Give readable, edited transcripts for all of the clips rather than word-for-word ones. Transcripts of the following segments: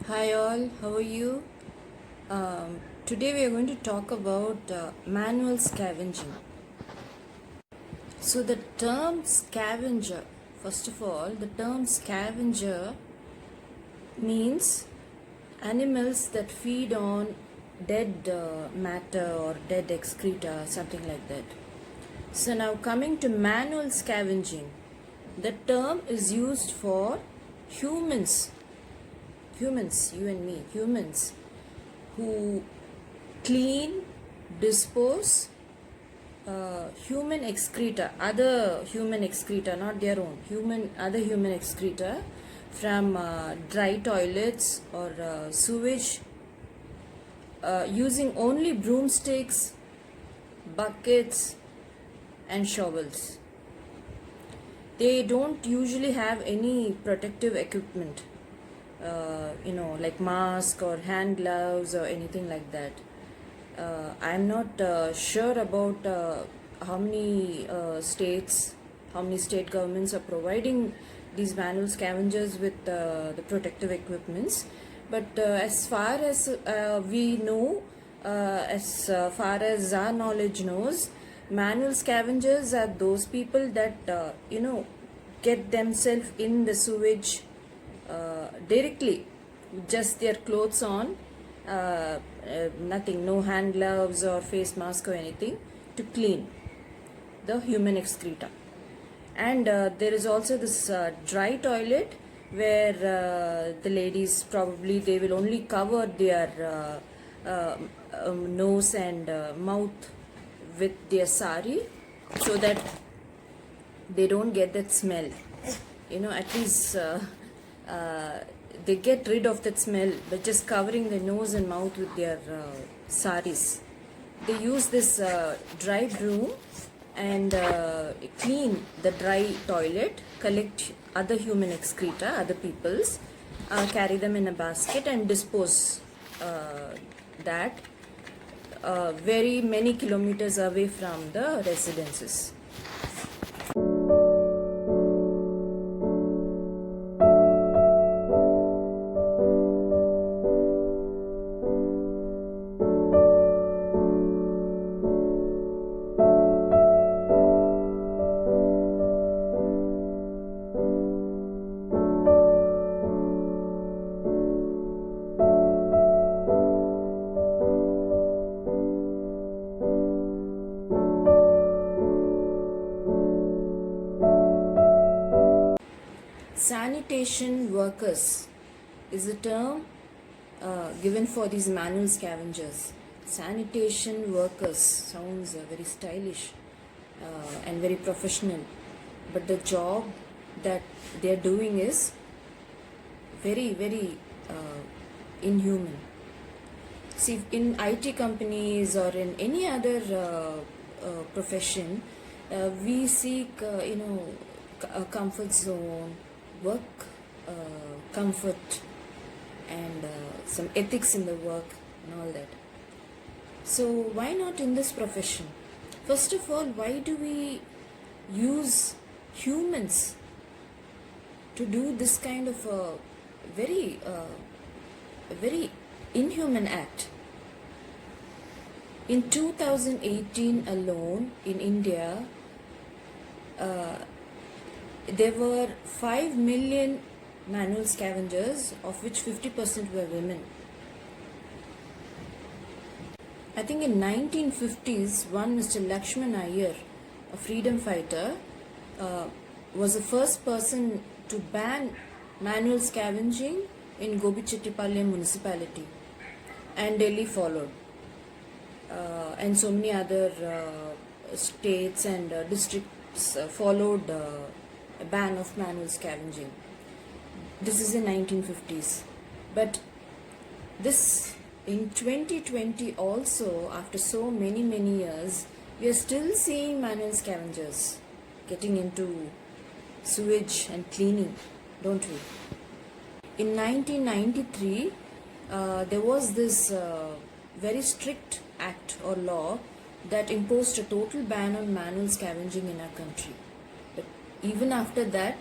Hi all, how are you? Today we are going to talk about manual scavenging. So the term scavenger, first of all, the term scavenger means animals that feed on dead matter or dead excreta, something like that. So now coming to manual scavenging, the term is used for humans, you and me, humans who clean, dispose human excreta, other human excreta, not their own, other human excreta from dry toilets or sewage using only broomsticks, buckets, and shovels. They don't usually have any protective equipment, like mask or hand gloves or anything like that. I'm not sure about how many state governments are providing these manual scavengers with the protective equipments. But as far as we know, as far as our knowledge knows, manual scavengers are those people that get themselves in the sewage directly, just their clothes on, nothing, no hand gloves or face mask or anything, to clean the human excreta. And there is also this dry toilet where the ladies probably they will only cover their nose and mouth with their sari so that they don't get that smell. At least they get rid of that smell by just covering the nose and mouth with their saris. They use this dry broom and clean the dry toilet, collect other human excreta, other people's, carry them in a basket and dispose that very many kilometers away from the residences. Sanitation workers is a term given for these manual scavengers. Sanitation workers sounds very stylish and very professional, but the job that they are doing is very, very inhuman. See, in IT companies or in any other profession, we seek, a comfort zone, work comfort, and some ethics in the work and all that. So why not in this profession? First of all, why do we use humans to do this kind of a very inhuman act? In 2018 alone in India, there were 5 million manual scavengers, of which 50% were women. I think in 1950s, one Mr. Lakshman Iyer, a freedom fighter, was the first person to ban manual scavenging in Gobichettipalayam municipality, and Delhi followed, and so many other states and districts followed a ban of manual scavenging. This is in 1950s. But this in 2020 also, after so many years, we are still seeing manual scavengers getting into sewage and cleaning, don't we? In 1993, there was this very strict act or law that imposed a total ban on manual scavenging in our country. But even after that,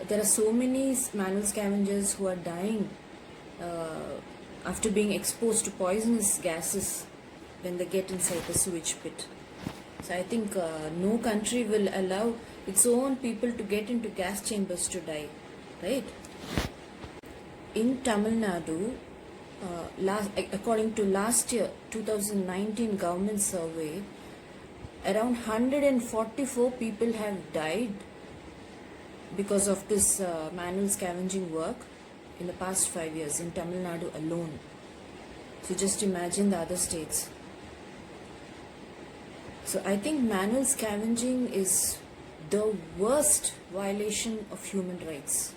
there are so many manual scavengers who are dying after being exposed to poisonous gases when they get inside the sewage pit. So I think no country will allow its own people to get into gas chambers to die, right? In Tamil Nadu, according to last year 2019 government survey, around 144 people have died because of this manual scavenging work in the past 5 years in Tamil Nadu alone. So just imagine the other states. So I think manual scavenging is the worst violation of human rights.